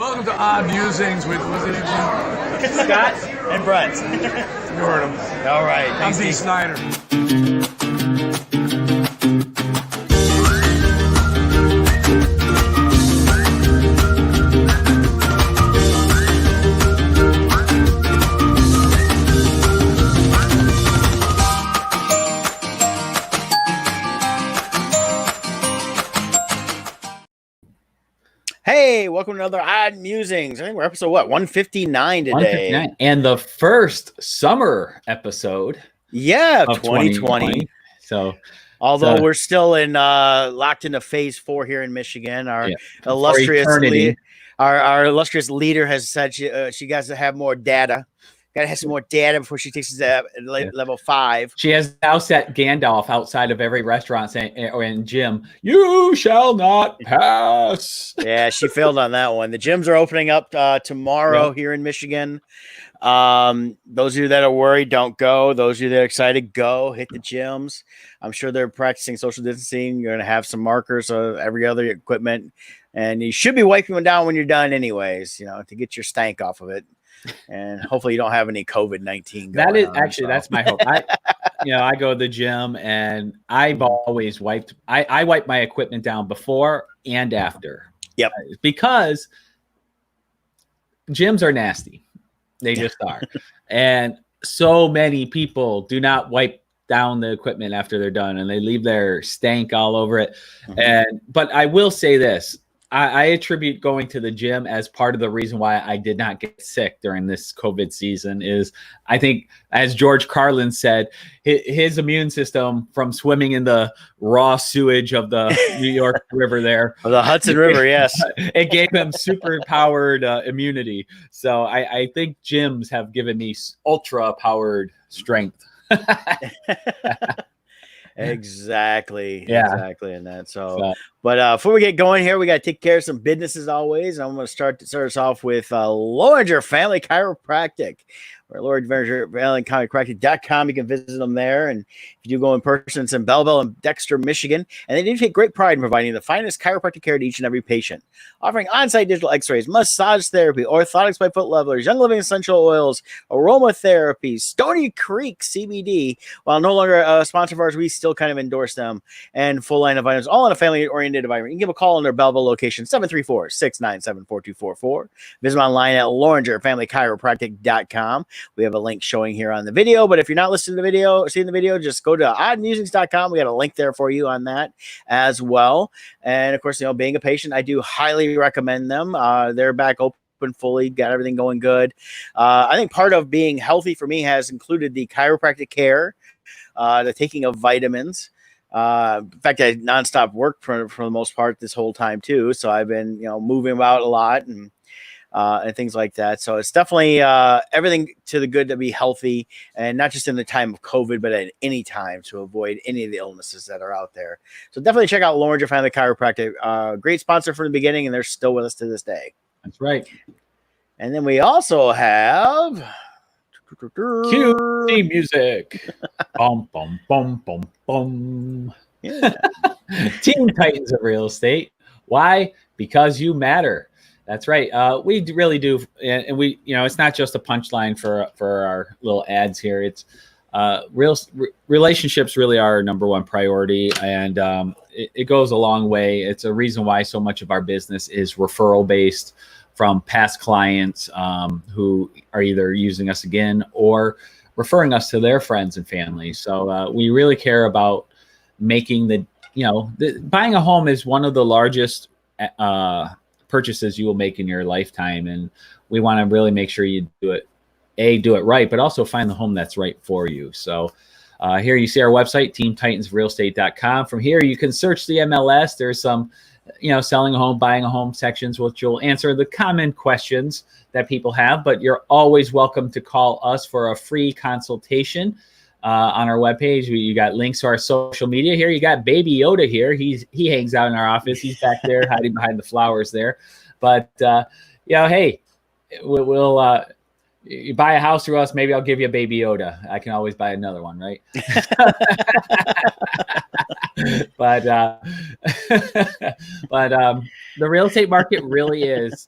Welcome to Odd Musings with, what's it again? Scott and Brent. You heard him. All right. I'm Thanks, D. Steve. Snyder. Hey, welcome to another Odd Musings. I think we're episode 159 today. 159. And the first summer episode. Yeah, of 2020. So, although we're still in locked into phase 4 here in Michigan, our illustrious our illustrious leader has said she got to have more data. Got to have some more data before she takes us at level 5. She has now set Gandalf outside of every restaurant saying, or in gym, "You shall not pass." Yeah, she failed on that one. The gyms are opening up tomorrow here in Michigan. Those of you that are worried, don't go. Those of you that are excited, go. Hit the gyms. I'm sure they're practicing social distancing. You're going to have some markers of every other equipment. And you should be wiping them down when you're done anyways, to get your stank off of it. And hopefully you don't have any COVID-19. That is actually, that's my hope. I go to the gym and I've always wiped. I wipe my equipment down before and after. Yep. Because gyms are nasty. They just are. And so many people do not wipe down the equipment after they're done and they leave their stank all over it. But I will say this. I attribute going to the gym as part of the reason why I did not get sick during this COVID season is I think, as George Carlin said, his immune system from swimming in the raw sewage of the New York River there. The Hudson River, yes. It gave him super powered immunity. So I think gyms have given me ultra powered strength. Exactly. Yeah. Exactly. And that. But before we get going here, we got to take care of some business as always. I'm going to start us off with Loringer Family Chiropractic. Or LorigerFamilyChiropractic.com. You can visit them there. And if you do go in person, it's in Belleville and Dexter, Michigan. And they do take great pride in providing the finest chiropractic care to each and every patient. Offering on-site digital x-rays, massage therapy, orthotics by foot levelers, young living essential oils, aromatherapy, Stony Creek CBD. While no longer a sponsor of ours, we still kind of endorse them. And full line of items, all in a family-oriented environment. You can give a call on their Belleville location, 734-697-4244. Visit them online at LorigerFamilyChiropractic.com. We have a link showing here on the video, but if you're not listening to the video, seeing the video, just go to oddmusings.com. We got a link there for you on that as well. And of course, being a patient, I do highly recommend them. They're back open fully, got everything going good. I think part of being healthy for me has included the chiropractic care, the taking of vitamins. In fact, I nonstop work for the most part this whole time too. So I've been, moving about a lot and things like that. So it's definitely everything to the good to be healthy, and not just in the time of COVID, but at any time to avoid any of the illnesses that are out there. So definitely check out Loringer Family Chiropractic. Great sponsor from the beginning, and they're still with us to this day. That's right. And then we also have Cue theme music. Bum, bum, bum, bum, bum. Yeah. Teen Titans of Real Estate. Why? Because you matter. That's right. We really do, and we, it's not just a punchline for our little ads here. It's relationships really are our number one priority, and it goes a long way. It's a reason why so much of our business is referral based from past clients who are either using us again or referring us to their friends and family. So we really care about making buying a home is one of the largest purchases you will make in your lifetime, and we want to really make sure you do it right, but also find the home that's right for you. So here you see our website, teamtitansrealestate.com. From here you can search the MLS. There's some selling a home, buying a home sections, which will answer the common questions that people have, but you're always welcome to call us for a free consultation. On our webpage, you got links to our social media here. You got Baby Yoda here. He hangs out in our office. He's back there hiding behind the flowers there. But hey, we'll you buy a house through us. Maybe I'll give you a Baby Yoda. I can always buy another one, right? But the real estate market really is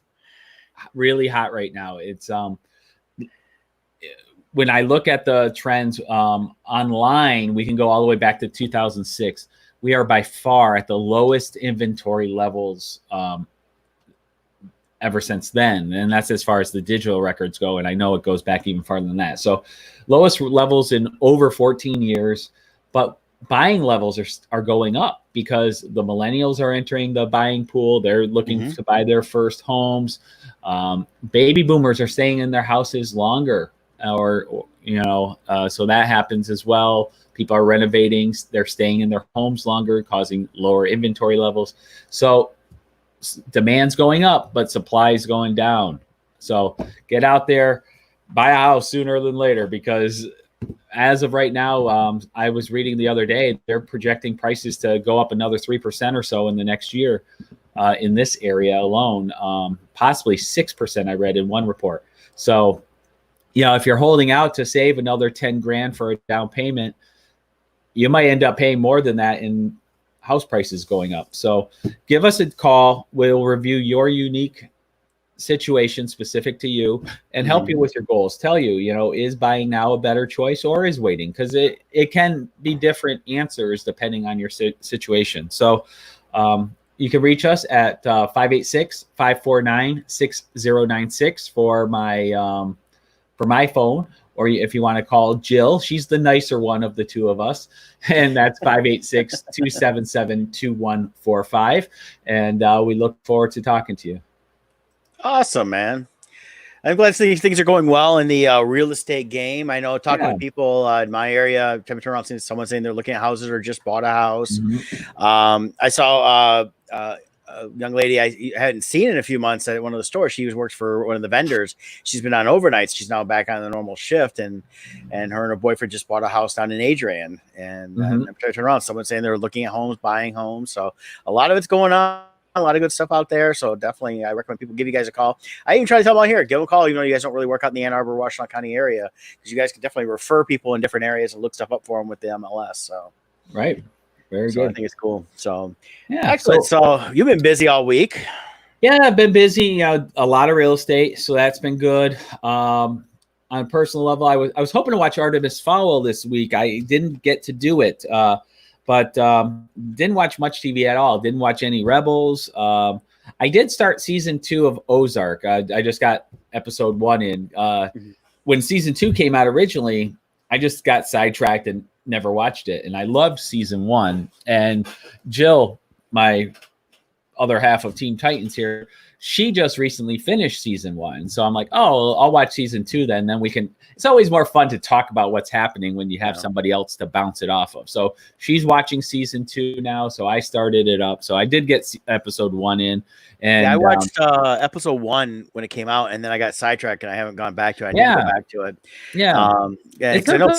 really hot right now. It's when I look at the trends online, we can go all the way back to 2006. We are by far at the lowest inventory levels ever since then. And that's as far as the digital records go. And I know it goes back even farther than that. So lowest levels in over 14 years, but buying levels are going up because the millennials are entering the buying pool. They're looking to buy their first homes. Baby boomers are staying in their houses longer. So that happens as well. People are renovating, they're staying in their homes longer, causing lower inventory levels. So demand's going up, but supply's going down. So get out there, buy a house sooner than later, because as of right now, I was reading the other day, they're projecting prices to go up another 3% or so in the next year in this area alone, possibly 6%, I read in one report. So if you're holding out to save another 10 grand for a down payment, you might end up paying more than that in house prices going up. So give us a call. We'll review your unique situation specific to you and help you with your goals. Tell you, is buying now a better choice or is waiting? Because it can be different answers depending on your situation. So you can reach us at 586-549-6096 for my phone, or if you want to call Jill, she's the nicer one of the two of us, and that's 586-277-2145. And we look forward to talking to you. Awesome, man. I'm glad to see things are going well in the real estate game. I know talking with people in my area, I've turned around seeing someone saying they're looking at houses or just bought a house. I saw a young lady I hadn't seen in a few months at one of the stores. She works for one of the vendors. She's been on overnights. She's now back on the normal shift, and her and her boyfriend just bought a house down in Adrian. And I'm turning around, someone saying they're looking at homes, buying homes. So a lot of it's going on. A lot of good stuff out there. So definitely, I recommend people give you guys a call. I even try to tell them out here, give them a call. You guys don't really work out in the Ann Arbor, Washington County area, because you guys can definitely refer people in different areas and look stuff up for them with the MLS. So right. Very good. I think it's cool. So excellent. So you've been busy all week. Yeah, I've been busy. A lot of real estate, so that's been good. On a personal level, I was hoping to watch Artemis Fowl this week. I didn't get to do it, but didn't watch much TV at all. Didn't watch any Rebels. I did start season 2 of Ozark. I just got episode 1 in. When season 2 came out originally, I just got sidetracked and never watched it. And I loved season 1. And Jill, my other half of Team Titans here, she just recently finished season 1. So I'm like, oh, I'll watch season 2 then. Then we can. It's always more fun to talk about what's happening when you have somebody else to bounce it off of. So she's watching season 2 now. So I started it up. So I did get episode 1 in. And I watched episode 1 when it came out, and then I got sidetracked and I haven't gone back to it. I need to go back to it. It's I know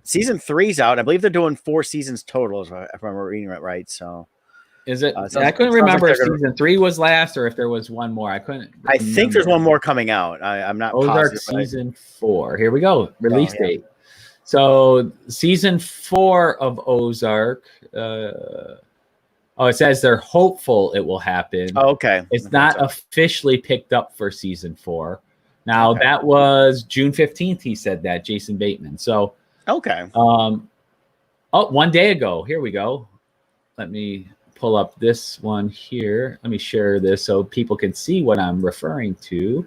season 3's out. I believe they're doing 4 seasons total, if I'm reading it right. So is it? I couldn't remember if season 3 was last or if there was one more. I couldn't. I think there's one more coming out. I'm not Ozark positive. Season 4. Here we go. Release date. So season 4 of Ozark. It says they're hopeful it will happen. Oh, okay. It's not officially picked up for season 4. Now that was June 15th. He said that, Jason Bateman. So okay. 1 day ago. Here we go. Let me pull up this one here. Let me share this so people can see what I'm referring to.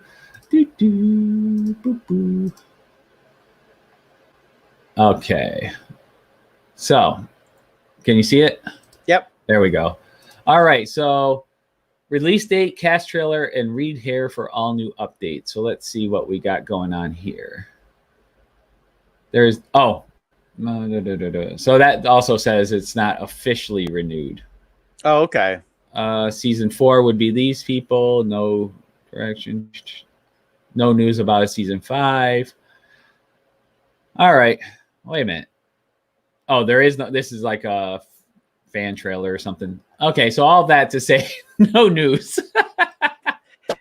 Okay. So, can you see it? Yep. There we go. All right. So, release date, cast trailer, and read here for all new updates. So, let's see what we got going on here. So that also says it's not officially renewed. Oh, okay. Season 4 would be these people. No direction. No news about a season 5. All right. Wait a minute. Oh, there is no. This is like a fan trailer or something. Okay, so all that to say, no news.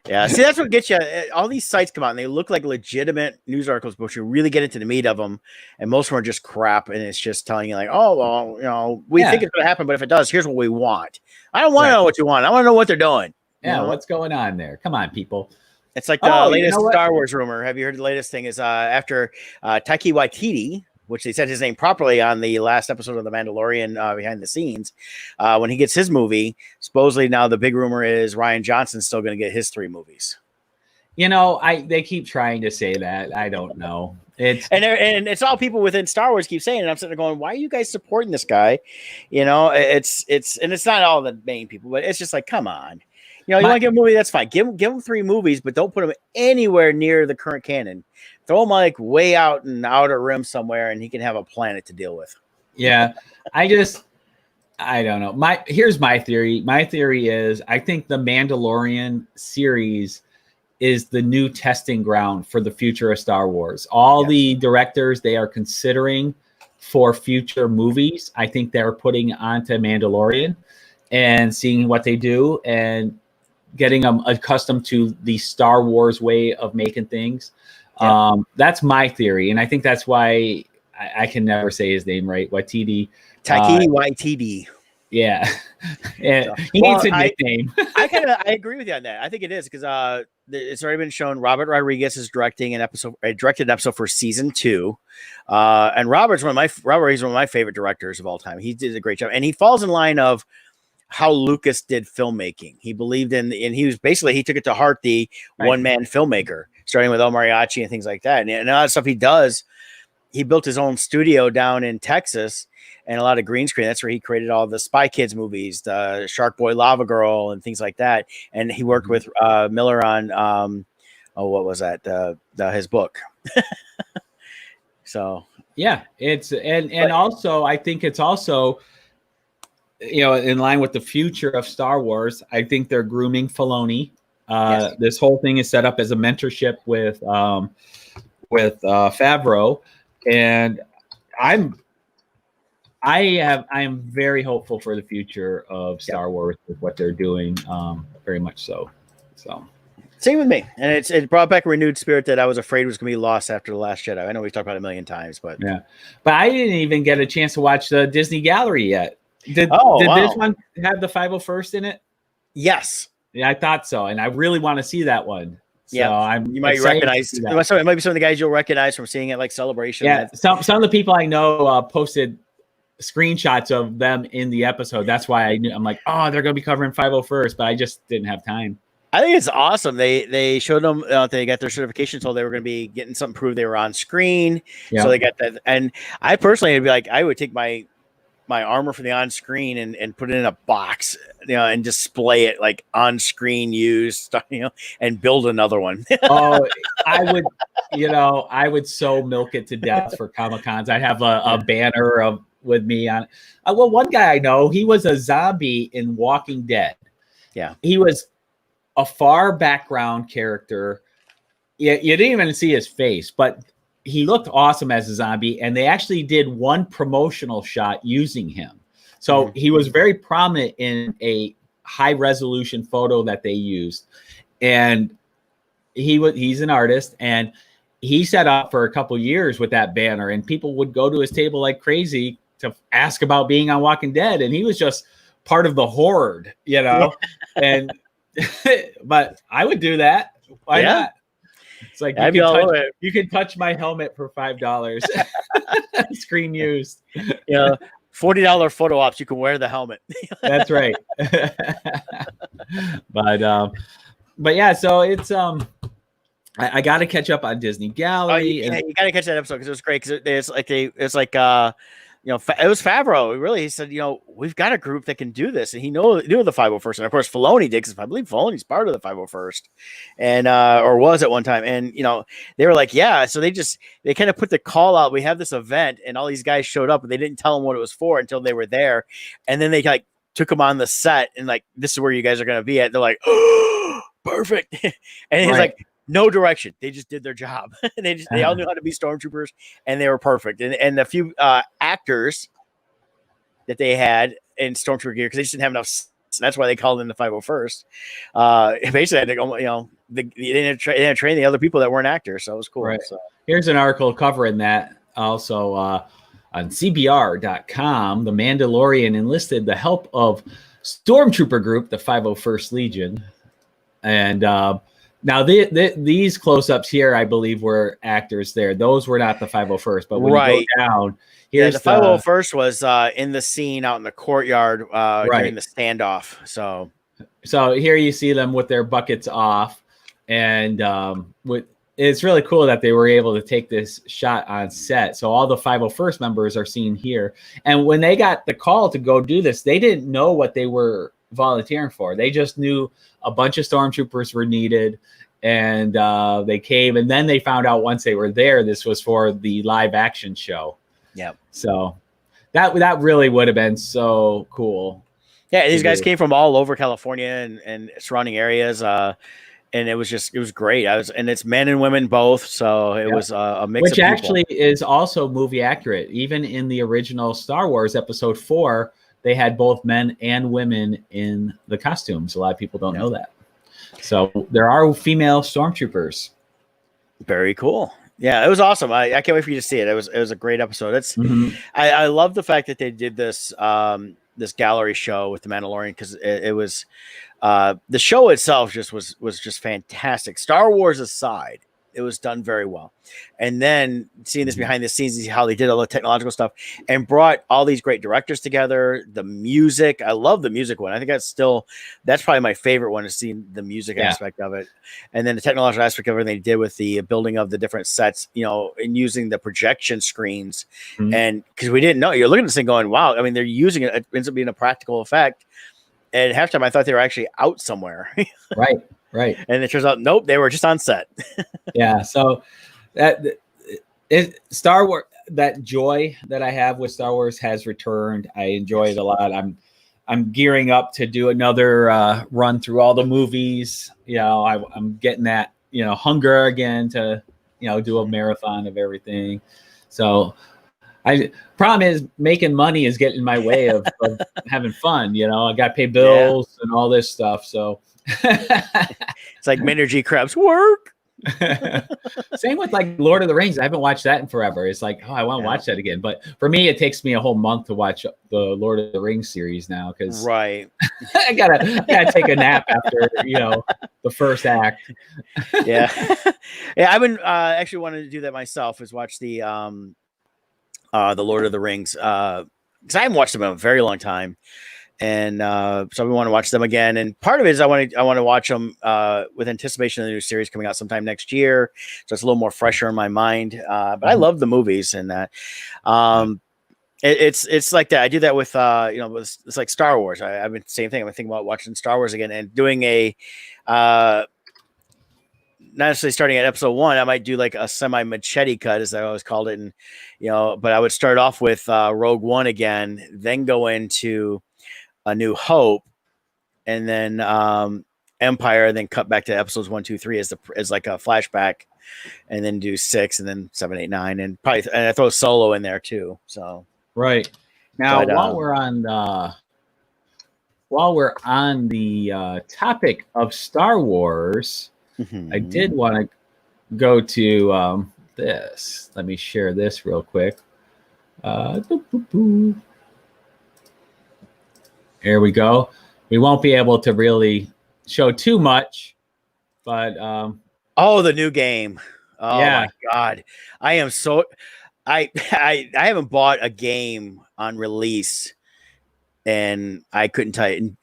Yeah, see, that's what gets you. All these sites come out and they look like legitimate news articles, but you really get into the meat of them, and most of them are just crap. And it's just telling you like, oh, well, we think it's going to happen, but if it does, here's what we want. I don't want to know what you want. I want to know what they're doing. Yeah, what's going on there? Come on, people. It's like the Oh, you latest know what? Star Wars rumor. Have you heard the latest thing? Is after Taiki Waititi, which they said his name properly on the last episode of The Mandalorian behind the scenes, when he gets his movie, supposedly now the big rumor is Rian Johnson's still going to get his 3 movies. You know, they keep trying to say that. I don't know. And it's all people within Star Wars keep saying it. I'm sitting there going, why are you guys supporting this guy? You know, it's not all the main people, but it's just like, come on. You know, you want to give a movie, that's fine. Give him 3 movies, but don't put them anywhere near the current canon. Throw him like way out in the outer rim somewhere, and he can have a planet to deal with. Yeah, I don't know. Here's my theory. My theory is I think the Mandalorian series is the new testing ground for the future of Star Wars. All the directors they are considering for future movies, I think they're putting onto Mandalorian and seeing what they do and getting them accustomed to the Star Wars way of making things. Yeah. That's my theory. And I think that's why I can never say his name right. Taiki Waititi. Yeah. And he needs a nickname. I agree with you on that. I think it is because it's already been shown. Robert Rodriguez is directing directed an episode for season 2. And Robert's one of my favorite directors of all time. He did a great job. And he falls in line of how Lucas did filmmaking. He believed in, and he took it to heart, the one-man filmmaker, starting with El Mariachi and things like that. And a lot of stuff he does, he built his own studio down in Texas and a lot of green screen. That's where he created all the Spy Kids movies, the Shark Boy Lava Girl and things like that. And he worked with Miller on, what was that? His book. So, yeah, also, I think it's also, you know, in line with the future of Star Wars. I think they're grooming Filoni. Yes. This whole thing is set up as a mentorship with Favreau, and I am very hopeful for the future of Star Wars with what they're doing. Very much so. So same with me, and it brought back a renewed spirit that I was afraid was going to be lost after The Last Jedi. I know we've talked about it a million times, but I didn't even get a chance to watch the Disney Gallery yet. Did this one have the 501st in it? Yes. Yeah, I thought so, and I really want to see that one. So you might recognize. It might be some of the guys you'll recognize from seeing it, like Celebration. Yeah, some of the people I know posted screenshots of them in the episode. That's why I'm like, oh, they're going to be covering 501st, but I just didn't have time. I think it's awesome. They showed them they got their certification, so they were going to be getting something prove they were on screen. Yeah. So they got that, and I personally would be like, I would take my armor for the on screen and put it in a box, you know, and display it like on screen used, you know, and build another one. Oh, I would so milk it to death for Comic-Cons. I'd have a banner with me on. Well, one guy I know, he was a zombie in Walking Dead. Yeah. He was a far background character. You didn't even see his face, but he looked awesome as a zombie, and they actually did one promotional shot using him. So he was very prominent in a high resolution photo that they used. And he's an artist, and he set up for a couple years with that banner, and people would go to his table like crazy to ask about being on Walking Dead. And he was just part of the horde, you know, and, but I would do that. Why not? It's like you can touch my helmet for $5. Screen used. Yeah, $40 photo ops. You can wear the helmet. That's right. But yeah, so it's I got to catch up on Disney Gallery. You got to catch that episode because it was great. Because it's like you know, it was Favreau. Really, he said, you know, we've got a group that can do this, and he knew the 501st, and of course Filoni did, because I believe Filoni's part of the 501st, and or was at one time, and you know, they were like, yeah. So they kind of put the call out. We have this event, and all these guys showed up, but they didn't tell them what it was for until they were there, and then they like took them on the set, and like, this is where you guys are going to be at. They're like, oh, perfect, and he's like, no direction. They just did their job. They all knew how to be stormtroopers, and they were perfect. And a few actors that they had in stormtrooper gear, because they just didn't have enough. So that's why they called in the 501st. Basically, had to go, you know, they didn't train the other people that weren't actors, so it was cool. Right. So here's an article covering that also on CBR.com. The Mandalorian enlisted the help of stormtrooper group, the 501st Legion, and Now, these close-ups here, I believe, were actors there. Those were not the 501st, but when you go down, here's the 501st was in the scene out in the courtyard during the standoff. So here you see them with their buckets off, and it's really cool that they were able to take this shot on set. So all the 501st members are seen here. And when they got the call to go do this, they didn't know what they were volunteering for. They just knew a bunch of stormtroopers were needed, and they came. And then they found out once they were there, this was for the live action show. Yeah. So that really would have been so cool. Yeah, these guys came from all over California and surrounding areas. And it was great. And it's men and women both, so it was a mix. Which of people. Actually is also movie accurate. Even in the original Star Wars Episode 4, they had both men and women in the costumes. A lot of people don't know that. So there are female stormtroopers. Very cool. Yeah, it was awesome. I can't wait for you to see it. It was a great episode. I love the fact that they did this this gallery show with the Mandalorian, because it was the show itself was just fantastic. Star Wars aside, it was done very well. And then seeing this behind the scenes, how they did all the technological stuff and brought all these great directors together. The music, I love the music one. I think that's probably my favorite one, to see the music aspect of it. And then the technological aspect of everything they did with the building of the different sets, and using the projection screens. And because we didn't know, you're looking at this thing going, wow, I mean, they're using it. It ends up being a practical effect. And at halftime, I thought they were actually out somewhere. Right. And it turns out, nope, they were just on set. Yeah. So Star Wars, that joy that I have with Star Wars has returned. I enjoy it a lot. I'm gearing up to do another run through all the movies. I'm getting that, hunger again to, do a marathon of everything. So problem is, making money is getting in my way of having fun. I got to pay bills and all this stuff. So it's like Minergy Krabs work. Same with like Lord of the Rings. I haven't watched that in forever. It's like, I want to watch that again. But for me, it takes me a whole month to watch the Lord of the Rings series now, because I gotta take a nap after the first act. Yeah. I've been actually wanted to do that myself, is watch the Lord of the Rings, because I haven't watched them in a very long time. And so we want to watch them again. And part of it is I want to watch them with anticipation of the new series coming out sometime next year. So it's a little more fresher in my mind. But I love the movies, and that it's like that. I do that with it's like Star Wars. I've been same thing. I'm thinking about watching Star Wars again and doing a not necessarily starting at episode 1. I might do like a semi machete cut, as I always called it, and but I would start off with Rogue One again, then go into A New Hope, and then Empire, then cut back to episodes 1, 2, 3 as like a flashback, and then do 6, and then 7, 8, 9, and I throw Solo in there too. So right now, while we're on the topic of Star Wars, I did want to go to this. Let me share this real quick. Here we go. We won't be able to really show too much, but the new game. Oh yeah. My God. I am so I haven't bought a game on release, and I couldn't tell you, in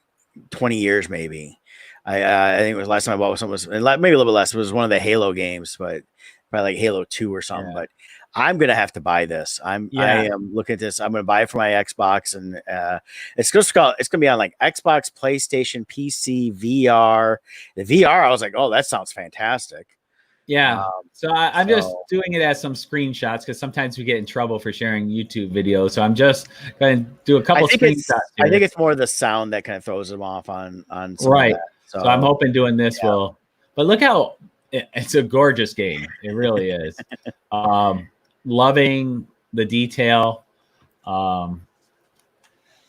20 years maybe. I think it was last time I bought something was maybe a little bit less. It was one of the Halo games, but probably like Halo 2 or something. But I'm gonna have to buy this. I am looking at this. I'm gonna buy it for my Xbox, and it's gonna be on like Xbox, PlayStation, PC, VR. The VR, I was like, oh, that sounds fantastic. Yeah. So I'm just doing it as some screenshots, because sometimes we get in trouble for sharing YouTube videos. So I'm just going to do a couple screenshots. I think it's more the sound that kind of throws them off on some right. Of that. So I'm hoping doing this will. But look how it's a gorgeous game. It really is. Loving the detail. I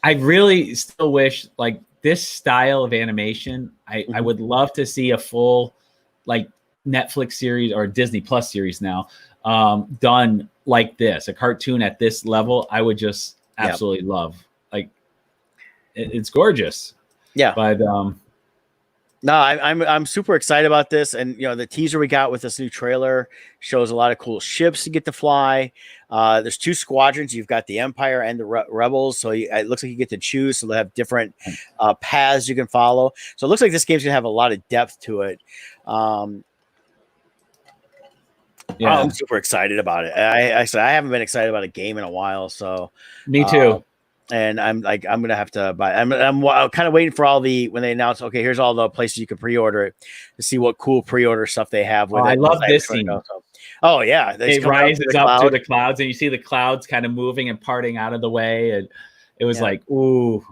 really still wish, like, this style of animation. I would love to see a full, like, Netflix series or Disney Plus series now done like this, a cartoon at this level. I would just absolutely love. Like, it's gorgeous. Yeah. But No, I'm super excited about this, and the teaser we got with this new trailer shows a lot of cool ships you get to fly. There's 2 squadrons. You've got the Empire and the Rebels, so it looks like you get to choose. So they have different paths you can follow. So it looks like this game's gonna have a lot of depth to it. Yeah, I'm super excited about it. I haven't been excited about a game in a while, so me too. and I'm gonna have to buy. I'm kind of waiting for all when they announce. Okay, here's all the places you can pre-order it to see what cool pre-order stuff they have with it. I love this scene. Oh yeah, it rises up to the clouds, and you see the clouds kind of moving and parting out of the way, and it was like, ooh.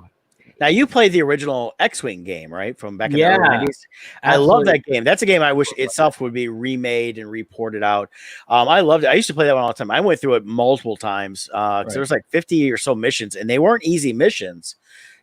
Now you played the original X-Wing game, right? From back in the early 90s. I love that game. That's a game I wish itself would be remade and reported out. I loved it. I used to play that one all the time. I went through it multiple times because there was like 50 or so missions, and they weren't easy missions.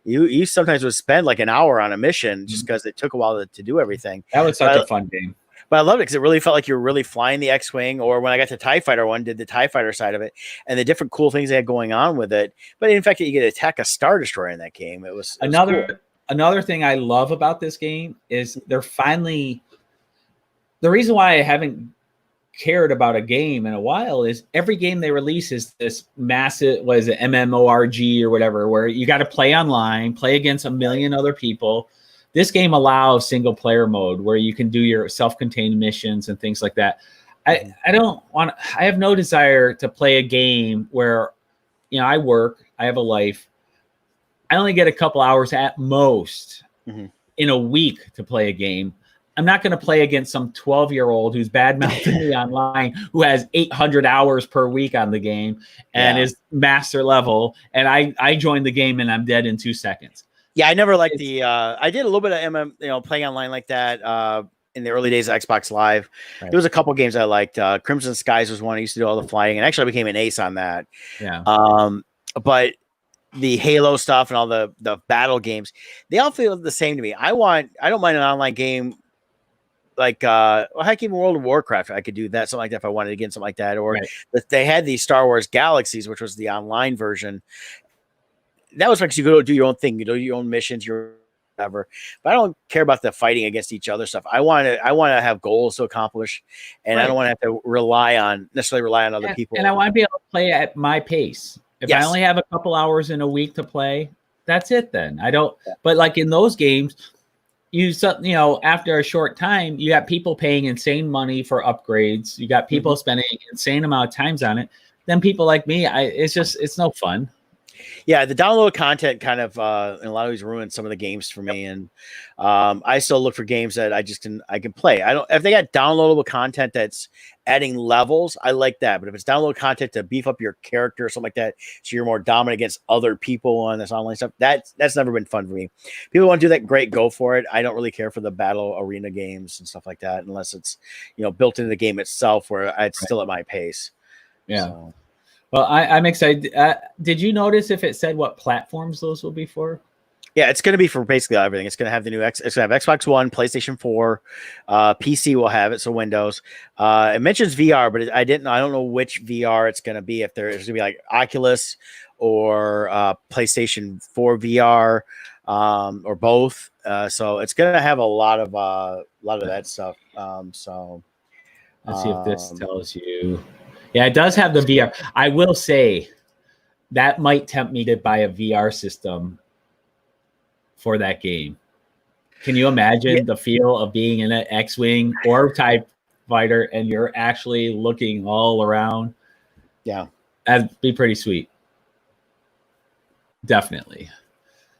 You sometimes would spend like an hour on a mission just because it took a while to do everything. That was such a fun game. But I loved it because it really felt like you were really flying the X-Wing, or when I got to TIE Fighter one, did the TIE Fighter side of it, and the different cool things they had going on with it. But in fact, you get to attack a Star Destroyer in that game. It was another thing I love about this game is they're finally. The reason why I haven't cared about a game in a while is every game they release is this massive, what is it, MMORG or whatever, where you got to play online, play against a million other people. This game allows single player mode where you can do your self-contained missions and things like that. I have no desire to play a game where, I work, I have a life. I only get a couple hours at most in a week to play a game. I'm not going to play against some 12-year-old who's bad-mouthing me online, who has 800 hours per week on the game and is master level. And I join the game and I'm dead in 2 seconds. Yeah, I never liked I did a little bit of playing online like that in the early days of Xbox Live. Right. There was a couple games I liked. Crimson Skies was one. I used to do all the flying, and actually I became an ace on that. Yeah. But the Halo stuff and all the battle games, they all feel the same to me. I don't mind an online game like heck, even World of Warcraft. I could do that, something like that if I wanted to get something like that. Or they had these Star Wars Galaxies, which was the online version. That was because you go do your own thing, you do your own missions, your whatever. But I don't care about the fighting against each other stuff. I want to have goals to accomplish, and I don't want to have to necessarily rely on other people. And I want to be able to play at my pace. If I only have a couple hours in a week to play, that's it. Then I don't. But like in those games, after a short time, you got people paying insane money for upgrades. You got people spending insane amount of times on it. Then people like me, it's no fun. Yeah, the download content kind of in a lot of ways ruined some of the games for me, and I still look for games that I can play. If they got downloadable content that's adding levels, I like that. But if it's download content to beef up your character or something like that, so you're more dominant against other people on this online stuff, that's never been fun for me. People want to do that, great, go for it. I don't really care for the battle arena games and stuff like that unless it's built into the game itself where it's still at my pace. Yeah. So. Well, I'm excited. Did you notice if it said what platforms those will be for? Yeah, it's going to be for basically everything. It's going to have it's going to have Xbox One, PlayStation 4, PC will have it, so Windows. It mentions VR, but I don't know which VR it's going to be. If there's going to be like Oculus or PlayStation 4 VR or both. So it's going to have a lot of that stuff. So let's see if this tells you. Yeah, it does have the VR. I will say that might tempt me to buy a VR system for that game. Can you imagine the feel of being in an X-Wing or TIE Fighter and you're actually looking all around? Yeah. That'd be pretty sweet. Definitely.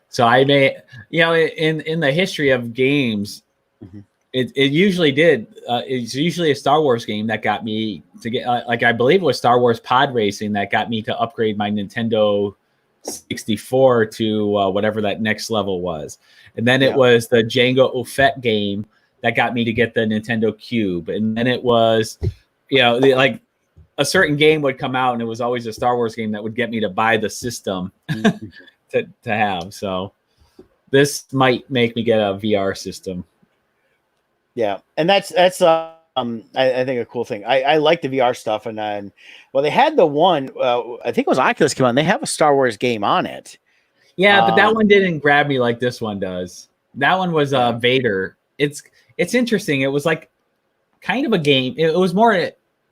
So I may, in the history of games, It usually did. It's usually a Star Wars game that got me to get, I believe it was Star Wars Pod Racing that got me to upgrade my Nintendo 64 to whatever that next level was. And then it was the Jango Fett game that got me to get the Nintendo Cube. And then it was, like a certain game would come out and it was always a Star Wars game that would get me to buy the system to have. So this might make me get a VR system. Yeah, and that's I think a cool thing. I like the VR stuff, and then they had the one I think it was Oculus came on. They have a Star Wars game on it. Yeah, but that one didn't grab me like this one does. That one was Vader. it's interesting. It was like kind of a game. It was more,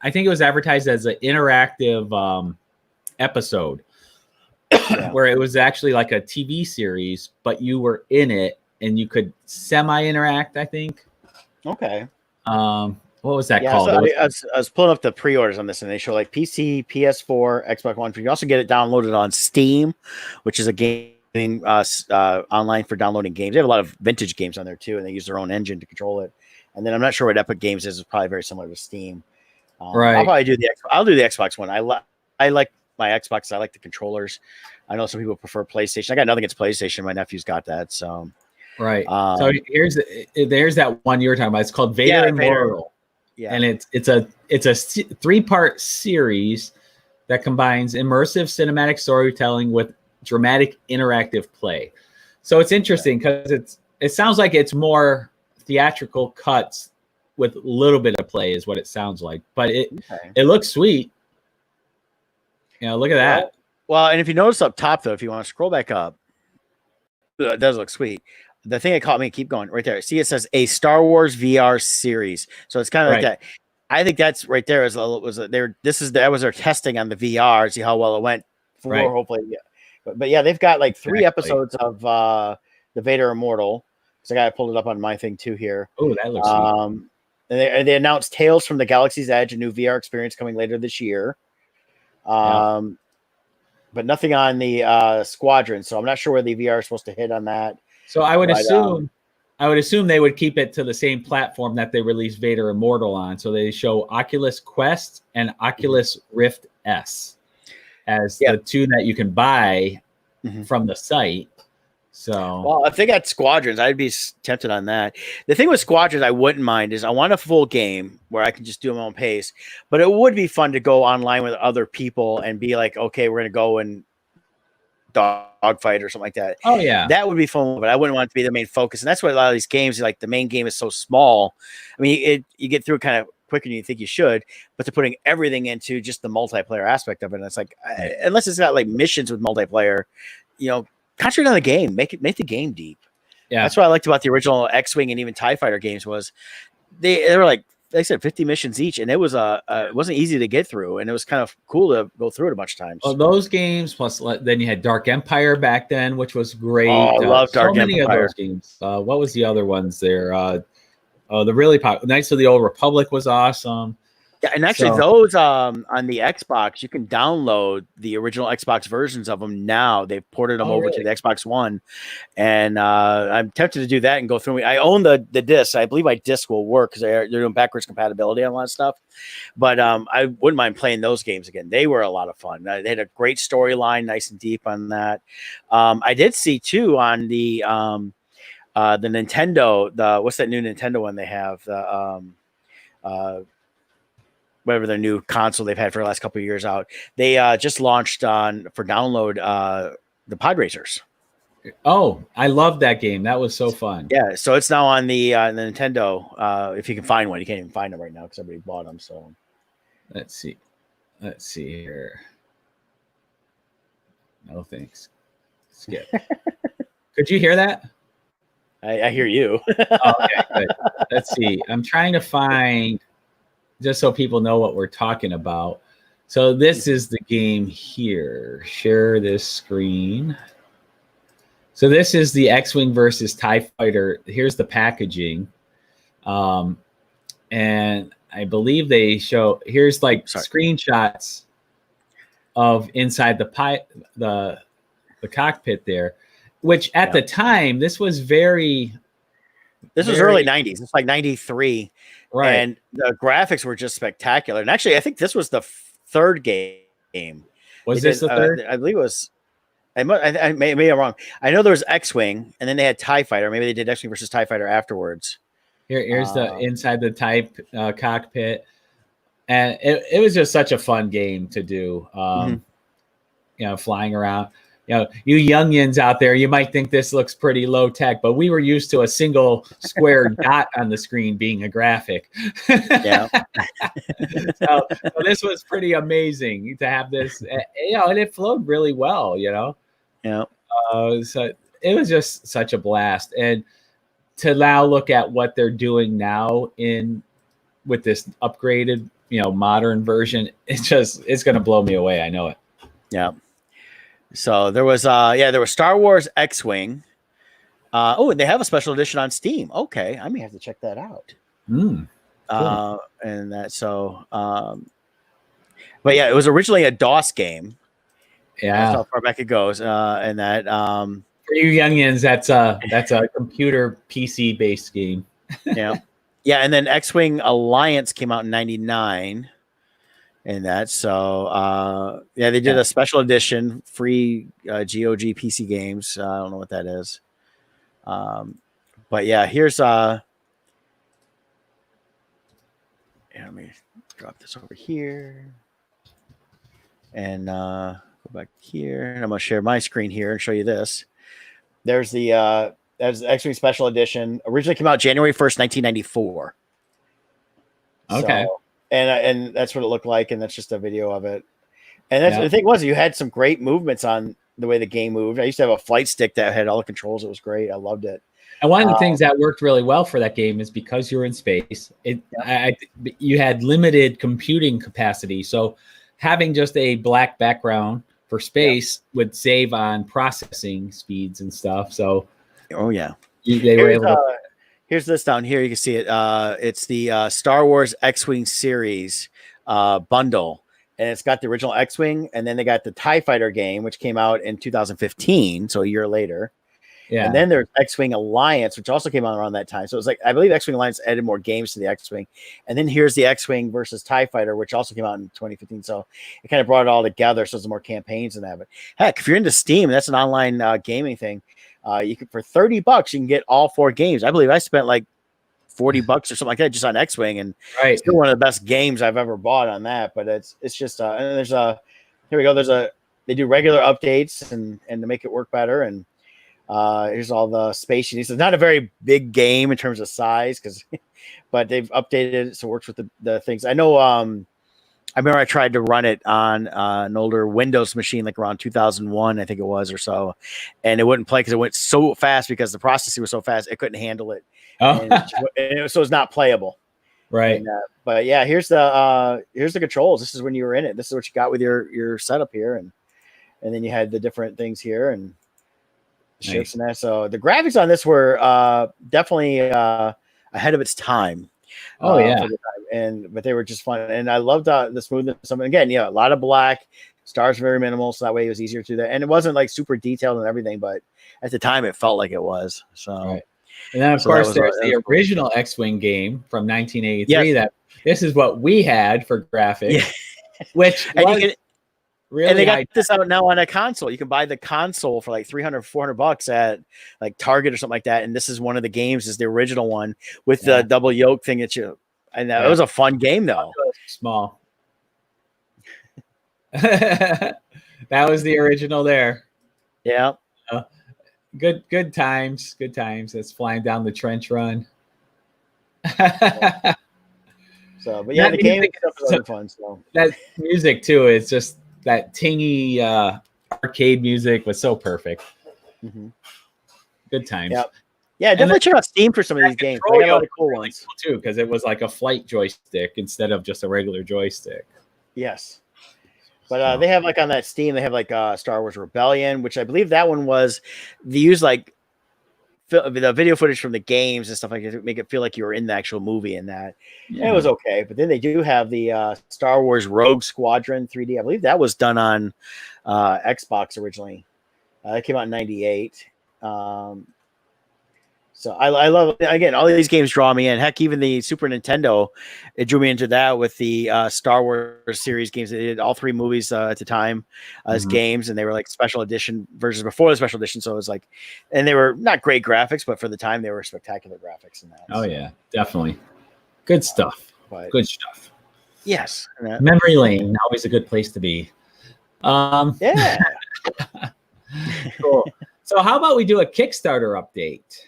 I think it was advertised as an interactive episode where it was actually like a TV series, but you were in it and you could semi-interact, I think. Okay. What was that Yeah, called? so I was pulling up the pre-orders on this, and they show like PC, PS4, Xbox One. You also get it downloaded on Steam, which is a gaming online for downloading games. They have a lot of vintage games on there too, and they use their own engine to control it. And then I'm not sure what Epic Games is. It's probably very similar to Steam. Right. I'll do the Xbox One. I like my Xbox. I like the controllers. I know some people prefer PlayStation. I got nothing against PlayStation. My nephew's got that. So right. So there's that one you were talking about. It's called Vader Immortal. Yeah. And it's a 3-part series that combines immersive cinematic storytelling with dramatic interactive play. So it's interesting because it sounds like it's more theatrical cuts with a little bit of play is what it sounds like. But it looks sweet. Look at that. Well, and if you notice up top though, if you want to scroll back up, it does look sweet. The thing that caught me, keep going right there. See, it says a Star Wars VR series. So it's kind of like that. I think that's right there. That was their testing on the VR, see how well it went. Hopefully, yeah. But yeah, they've got like 3 episodes of the Vader Immortal. So I got to pull it up on my thing too here. Oh, that looks sweet. And they announced Tales from the Galaxy's Edge, a new VR experience coming later this year. But nothing on the Squadron. So I'm not sure where the VR is supposed to hit on that. So I would assume they would keep it to the same platform that they released Vader Immortal on. So they show Oculus Quest and Oculus Rift S as the 2 that you can buy from the site. So, well, if they got Squadrons, I'd be tempted on that. The thing with Squadrons I wouldn't mind is I want a full game where I can just do my own pace, but it would be fun to go online with other people and be like, okay, we're going to go and dogfight or something like that. Oh yeah, that would be fun, but I wouldn't want it to be the main focus. And that's what a lot of these games, like the main game is so small. I mean, you get through it kind of quicker than you think you should, but they're putting everything into just the multiplayer aspect of it. And it's like, unless it's got like missions with multiplayer, concentrate on the game, make the game deep. Yeah, that's what I liked about the original X-Wing and even TIE Fighter games was they were like I said, 50 missions each, and it wasn't easy to get through, and it was kind of cool to go through it a bunch of times. Well, those games, plus then you had Dark Empire back then, which was great. Oh, I love Dark Empire. So many of those games. What was the other ones there? The really popular Knights of the Old Republic was awesome. Yeah, and actually those on the Xbox, you can download the original Xbox versions of them now. They've ported them over to the Xbox One, and I'm tempted to do that and go through. I own the disc. I believe my disc will work because they're doing backwards compatibility on a lot of stuff. But I wouldn't mind playing those games again. They were a lot of fun. They had a great storyline, nice and deep on that. I did see too on the Nintendo. What's that new Nintendo one they have? Whatever their new console they've had for the last couple of years out. They just launched for download the Pod Racers. Oh, I love that game. That was so fun. Yeah, so it's now on the Nintendo. If you can find one, you can't even find them right now because everybody bought them. So let's see here. No thanks. Skip. Could you hear that? I hear you. Okay, good. Let's see. I'm trying to find. Just so people know what we're talking about. So this is the game here. Share this screen. So this is the X-Wing versus TIE Fighter. Here's the packaging. And I believe they show, here's like screenshots of inside the cockpit there, which at the time, this was early 90s. It's like 93. Right. And the graphics were just spectacular. And actually, I think this was the third game. Was this the third? I believe it was. I may be wrong. I know there was X-Wing, and then they had TIE Fighter. Maybe they did X-Wing versus TIE Fighter afterwards. Here's the inside the TIE cockpit. And it was just such a fun game to do. Flying around. You youngins out there, you might think this looks pretty low tech, but we were used to a single square dot on the screen being a graphic. Yeah. so this was pretty amazing to have this, and it flowed really well, Yeah. So it was just such a blast. And to now look at what they're doing now with this upgraded, modern version, it's going to blow me away. I know it. Yeah. So there was Star Wars X-Wing. And they have a special edition on Steam. Okay, I may have to check that out. Cool. And that but yeah, it was originally a DOS game. Yeah, that's how far back it goes. And that for you youngins, that's a computer PC based game. Yeah. And then X-Wing Alliance came out in '99. And that they did a special edition free GOG PC games. I don't know what that is. But yeah, here's let me drop this over here and go back here, and I'm gonna share my screen here and show you this. There's the that's the X-Wing Special Edition. Originally came out January 1st, 1994. Okay. So, and that's what it looked like, and that's just a video of it. And that's the thing was, you had some great movements on the way the game moved. I used to have a flight stick that had all the controls. It was great. I loved it. And one of the things that worked really well for that game is because you're in space, you had limited computing capacity. So having just a black background for space would save on processing speeds and stuff. So, they were able to. Here's this down here. You can see it. It's the Star Wars X-Wing series bundle. And it's got the original X-Wing, and then they got the TIE Fighter game, which came out in 2015, so a year later. Yeah. And then there's X-Wing Alliance, which also came out around that time. So it was like, I believe X-Wing Alliance added more games to the X-Wing. And then here's the X-Wing versus TIE Fighter, which also came out in 2015. So it kind of brought it all together. So there's more campaigns in that. But heck, if you're into Steam, that's an online gaming thing. You could, for $30, you can get all 4 games. I believe I spent like $40 or something like that just on X-Wing, and it's still one of the best games I've ever bought on that. But it's just and there's here we go. They do regular updates and to make it work better. And here's all the space you need. So it's not a very big game in terms of size, but they've updated it so it works with the things. I know. I remember I tried to run it on an older Windows machine, like around 2001, I think it was, or so, and it wouldn't play because it went so fast because the processing was so fast it couldn't handle it. So it's not playable. Right. And, but yeah, here's the controls. This is when you were in it. This is what you got with your setup here, and then you had the different things here and ships and that. So the graphics on this were definitely ahead of its time. But they were just fun, and I loved the smoothness. Again, a lot of black. Stars very minimal, so that way it was easier to do that, and it wasn't like super detailed and everything, but at the time it felt like it was. So, and then of course there's the original X-Wing game from 1983. That this is what we had for graphics, which and they got this out now on a console. You can buy the console for like $300-$400 at like Target or something like that. And this is one of the games, is the original one with the double yoke thing that it was a fun game though. Small. That was the original there. Yeah. Good times. Good times. That's flying down the trench run. So, but yeah, the game is fun. So that music too is just that tingy arcade music was so perfect. Mm-hmm. Good times. Yeah, definitely check out Steam for some of these games. They got a lot of cool ones too, because it was like a flight joystick instead of just a regular joystick. Yes, but they have like on that Steam, they have like Star Wars Rebellion, which I believe that one was they use like the video footage from the games and stuff like that to make it feel like you were in the actual movie in that. Yeah. And it was okay. But then they do have the Star Wars Rogue Squadron 3D. I believe that was done on Xbox originally. It came out in 98. So I love, again, all of these games draw me in. Heck, even the Super Nintendo, it drew me into that with the Star Wars series games. They did all 3 movies at the time as games, and they were like special edition versions before the special edition. So it was like, and they were not great graphics, but for the time they were spectacular graphics in that. Oh yeah, definitely. Good stuff. Good stuff. Yes. Memory lane, always a good place to be. Yeah. Cool. So how about we do a Kickstarter update?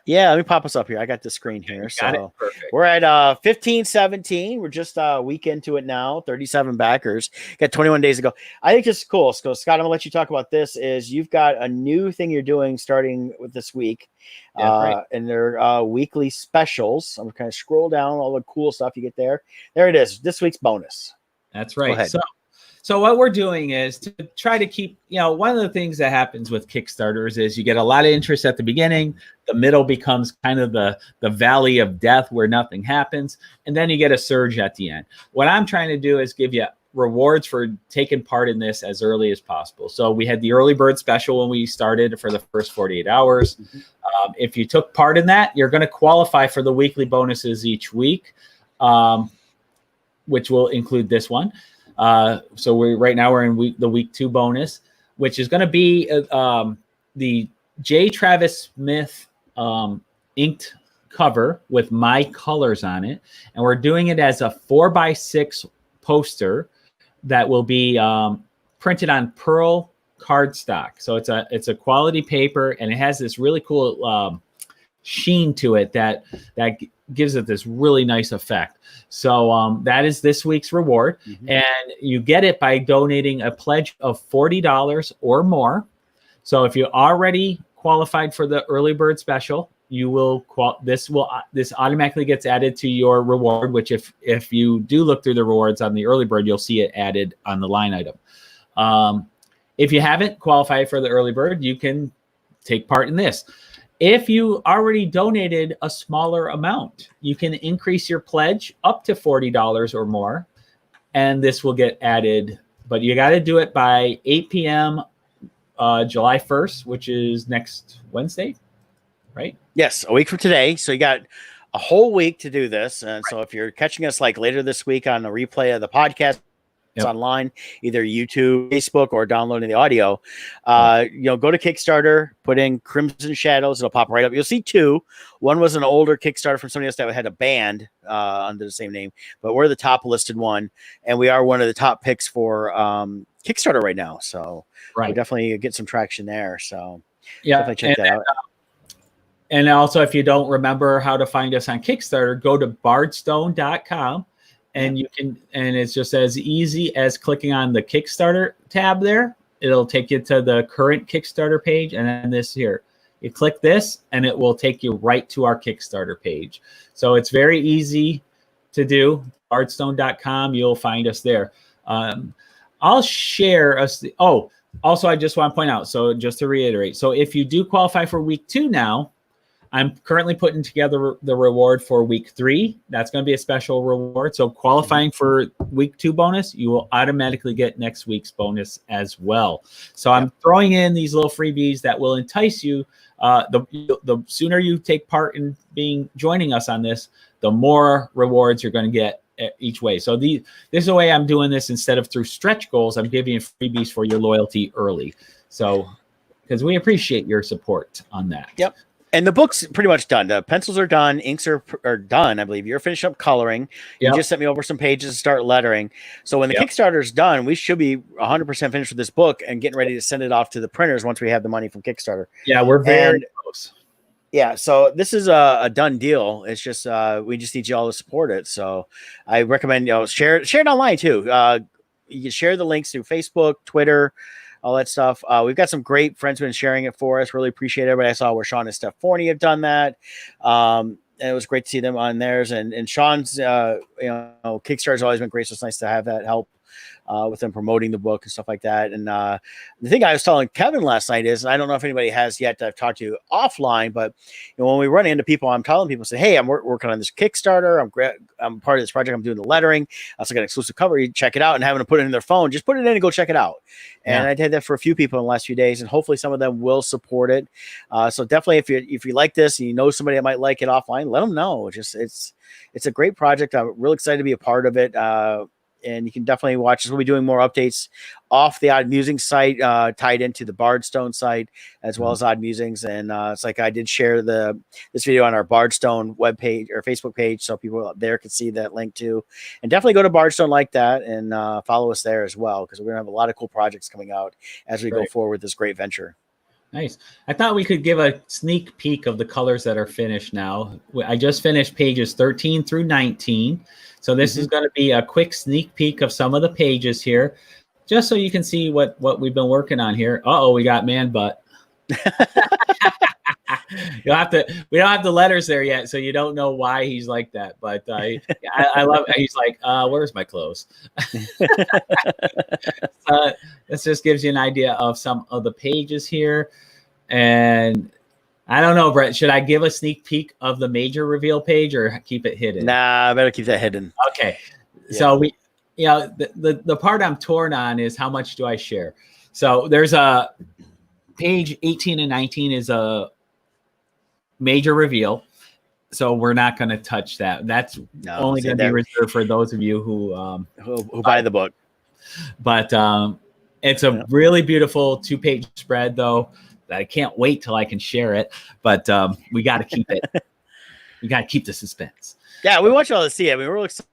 Yeah, let me pop us up here. I got the screen here. Got it? So Perfect. we're at 15-17. We're just a week into it now. 37 backers. Got 21 days to go. I think this is cool. So Scott, I'm gonna let you talk about this. Is you've got a new thing you're doing starting with this week. That's right. And they're weekly specials. I'm gonna scroll down all the cool stuff you get there. There it is. This week's bonus. That's Go right. ahead. So what we're doing is to try to keep, one of the things that happens with Kickstarters is you get a lot of interest at the beginning. The middle becomes kind of the valley of death where nothing happens. And then you get a surge at the end. What I'm trying to do is give you rewards for taking part in this as early as possible. So we had the early bird special when we started for the first 48 hours. Mm-hmm. If you took part in that, you're going to qualify for the weekly bonuses each week, which will include this one. So right now we're in the week 2 bonus, which is going to be the J. Travis Smith inked cover with my colors on it, and we're doing it as a 4x6 poster that will be printed on pearl cardstock. So it's a quality paper, and it has this really cool sheen to it that gives it this really nice effect. So that is this week's reward. Mm-hmm. And you get it by donating a pledge of $40 or more. So if you already qualified for the early bird special, you will this automatically gets added to your reward, which if you do look through the rewards on the early bird, you'll see it added on the line item. If you haven't qualified for the early bird, you can take part in this. If you already donated a smaller amount, you can increase your pledge up to $40 or more, and this will get added. But you got to do it by 8 p.m. July 1st, which is next Wednesday, right? Yes, a week from today. So you got a whole week to do this. And so if you're catching us like later this week on a replay of the podcast, it's online, either YouTube, Facebook, or downloading the audio. Go to Kickstarter, put in Crimson Shadows, it'll pop right up. You'll see 2. One was an older Kickstarter from somebody else that had a band under the same name, but we're the top listed one, and we are one of the top picks for Kickstarter right now. So we definitely get some traction there. So definitely check that out. And also, if you don't remember how to find us on Kickstarter, go to bardstone.com. And you can, and it's just as easy as clicking on the Kickstarter tab there. It'll take you to the current Kickstarter page, and then this here. You click this, and it will take you right to our Kickstarter page. So it's very easy to do. Bardstone.com, you'll find us there. I'll share us. Also, I just want to point out. So just to reiterate, so if you do qualify for week 2 now, I'm currently putting together the reward for week 3. That's going to be a special reward. So qualifying for week 2 bonus, you will automatically get next week's bonus as well. So I'm throwing in these little freebies that will entice you. The sooner you take part in joining us on this, the more rewards you're going to get each way. So this is the way I'm doing this. Instead of through stretch goals, I'm giving you freebies for your loyalty early. So because we appreciate your support on that. Yep. And the book's pretty much done. The pencils are done. Inks are done, I believe. You're finishing up coloring. You just sent me over some pages to start lettering. So when the Kickstarter's done, we should be 100% finished with this book and getting ready to send it off to the printers once we have the money from Kickstarter. Yeah, we're very close. Yeah, so this is a done deal. It's just we just need you all to support it. So I recommend share it online too. You can share the links through Facebook, Twitter, all that stuff. We've got some great friends who've been sharing it for us. Really appreciate everybody. I saw where Sean and Steph Forney have done that. And it was great to see them on theirs. And Sean's, Kickstarter's always been great. So it's nice to have that help with them promoting the book and stuff like that. And the thing I was telling Kevin last night is, and I don't know if anybody has yet that I've talked to offline, but when we run into people, I'm telling people, say, hey, I'm working on this Kickstarter. I'm part of this project. I'm doing the lettering. I also got an exclusive cover. You check it out, and having to put it in their phone, just put it in and go check it out. And I did that for a few people in the last few days, and hopefully some of them will support it. So definitely, if you like this and you know somebody that might like it offline, let them know. It's a great project. I'm really excited to be a part of it. And you can definitely watch us. We'll be doing more updates off the Odd Musings site, tied into the Bardstone site, as well as Odd Musings. And it's like I did share this video on our Bardstone webpage or Facebook page, so people out there can see that link too. And definitely go to Bardstone like that and follow us there as well, because we're gonna have a lot of cool projects coming out as we go forward with this great venture. Nice. I thought we could give a sneak peek of the colors that are finished now. I just finished pages 13 through 19. So this is going to be a quick sneak peek of some of the pages here, just so you can see what we've been working on here. Uh-oh, we got man butt. We don't have the letters there yet, so you don't know why he's like that. But I love it. He's like, where's my clothes? This just gives you an idea of some of the pages here. And I don't know, Brett, should I give a sneak peek of the major reveal page or keep it hidden? Nah, I better keep that hidden. Okay. Yeah. So the part I'm torn on is how much do I share? So there's a page 18 and 19 is a major reveal. So we're not going to touch that. That's only going to be reserved for those of you who buy the book. But it's a really beautiful 2-page spread, though. I can't wait till I can share it. But we got to keep it. We got to keep the suspense. Yeah, we want you all to see it. I mean, we're really excited,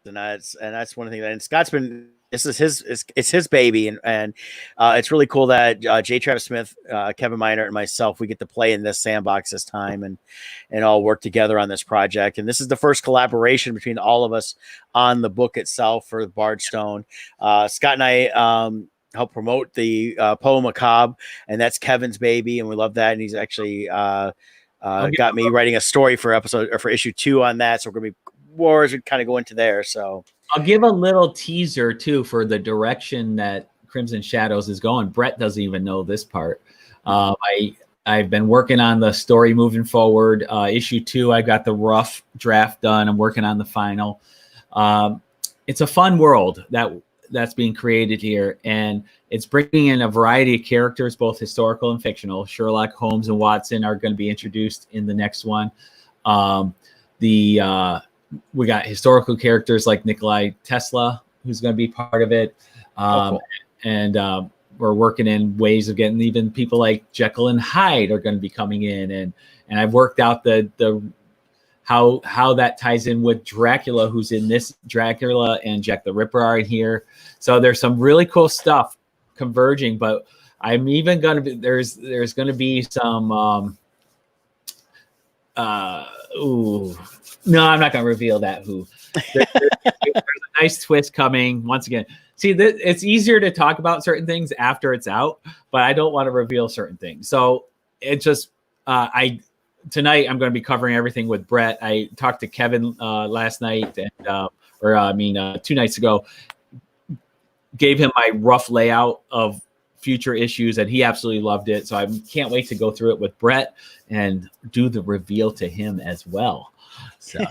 and that's one thing. And Scott's been. This is it's his baby, and it's really cool that J. Travis Smith, Kevin Miner, and myself, we get to play in this sandbox this time and all work together on this project. And this is the first collaboration between all of us on the book itself for Bardstone. Scott and I help promote the Poem Macabre, and that's Kevin's baby, and we love that. And he's actually got me writing a story for issue 2 on that. So we're gonna be wars. We kind of go into there. So I'll give a little teaser too for the direction that Crimson Shadows is going. Brett doesn't even know this part. I've been working on the story moving forward. Issue 2, I got the rough draft done. I'm working on the final. It's a fun world that's being created here, and it's bringing in a variety of characters, both historical and fictional. Sherlock Holmes and Watson are going to be introduced in the next one. We got historical characters like Nikolai Tesla, who's going to be part of it. Cool. And we're working in ways of getting even people like Jekyll and Hyde are going to be coming in. And I've worked out the how that ties in with Dracula, who's in this. Dracula and Jack the Ripper are in here. So there's some really cool stuff converging, but I'm even going to be, there's going to be some, no, I'm not going to reveal that who. There's a nice twist coming. Once again, see, it's easier to talk about certain things after it's out, but I don't want to reveal certain things. So it's just, tonight I'm going to be covering everything with Brett. I talked to Kevin last night, and 2 nights ago, gave him my rough layout of future issues, and he absolutely loved it. So I can't wait to go through it with Brett and do the reveal to him as well. So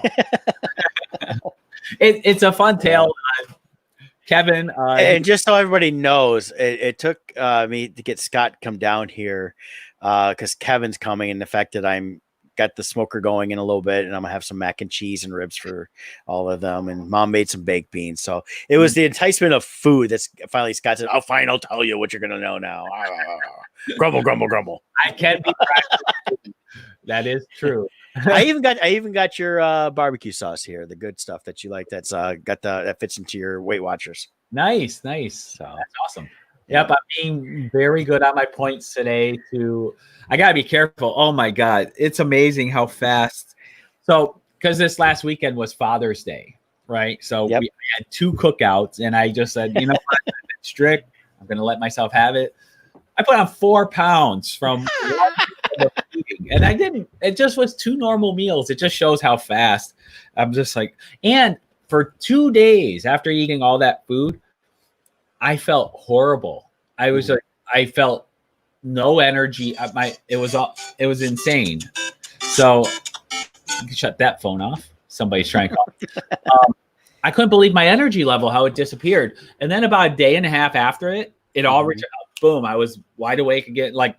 it's a fun tale. Kevin, and just so everybody knows, it took me to get Scott to come down here because Kevin's coming, and the fact that I'm got the smoker going in a little bit, and I'm gonna have some mac and cheese and ribs for all of them, and Mom made some baked beans. So it was the enticement of food that's finally Scott said, "Oh, fine, I'll tell you what you're gonna know now." Grumble, grumble, grumble. I can be practical. That is true. I even got your barbecue sauce here, the good stuff that you like. That's that fits into your Weight Watchers. Nice. So that's awesome. Yep, I'm being very good on my points today. I gotta be careful. Oh my God, it's amazing how fast. So, because this last weekend was Father's Day, right? So we had 2 cookouts, and I just said, you know what, I'm strict. I'm gonna let myself have it. I put on 4 pounds from and I didn't. It just was 2 normal meals. It just shows how fast. I'm just like, and for 2 days after eating all that food, I felt horrible. I was like, I felt no energy. It was insane. So you can shut that phone off. Somebody's trying to call. I couldn't believe my energy level, how it disappeared. And then about a day and a half after it all returned. Boom! I was wide awake again. Like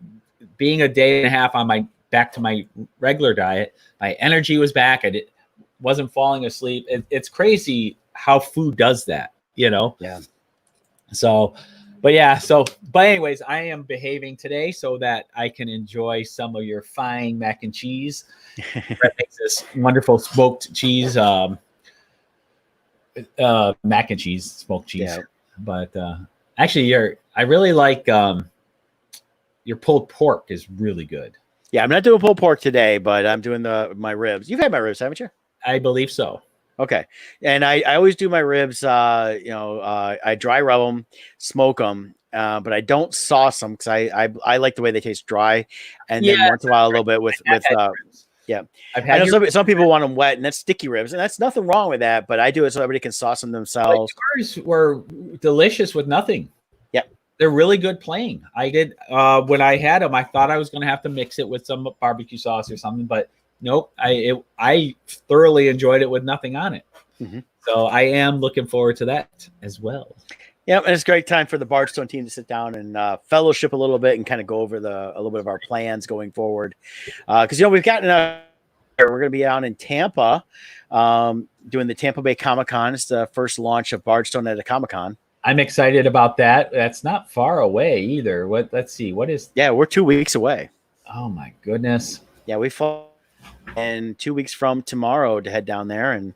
being a day and a half on back to my regular diet. My energy was back. I wasn't falling asleep. It's crazy how food does that. Yeah. So, but anyways, I am behaving today so that I can enjoy some of your fine mac and cheese. Brett makes this wonderful smoked cheese, mac and cheese, smoked cheese. Yeah. But actually, I really like your pulled pork is really good. Yeah, I'm not doing pulled pork today, but I'm doing my ribs. You've had my ribs, haven't you? I believe so. Okay. And I always do my ribs, I dry rub them, smoke them, but I don't sauce them because I like the way they taste dry. And then once in a while, a little bit with yeah. I know some people want them wet, and that's sticky ribs, and that's nothing wrong with that, but I do it so everybody can sauce them themselves. Yours were delicious with nothing. Yeah. They're really good plain. I did when I had them, I thought I was going to have to mix it with some barbecue sauce or something, but nope. I thoroughly enjoyed it with nothing on it. Mm-hmm. So I am looking forward to that as well. Yeah, and it's a great time for the Bardstone team to sit down and fellowship a little bit and kind of go over a little bit of our plans going forward. Because we've gotten we're going to be out in Tampa doing the Tampa Bay Comic-Con. It's the first launch of Bardstone at a Comic-Con. I'm excited about that. That's not far away either. Let's see. What is? Yeah, we're 2 weeks away. Oh my goodness. Yeah, we fall in 2 weeks from tomorrow to head down there, and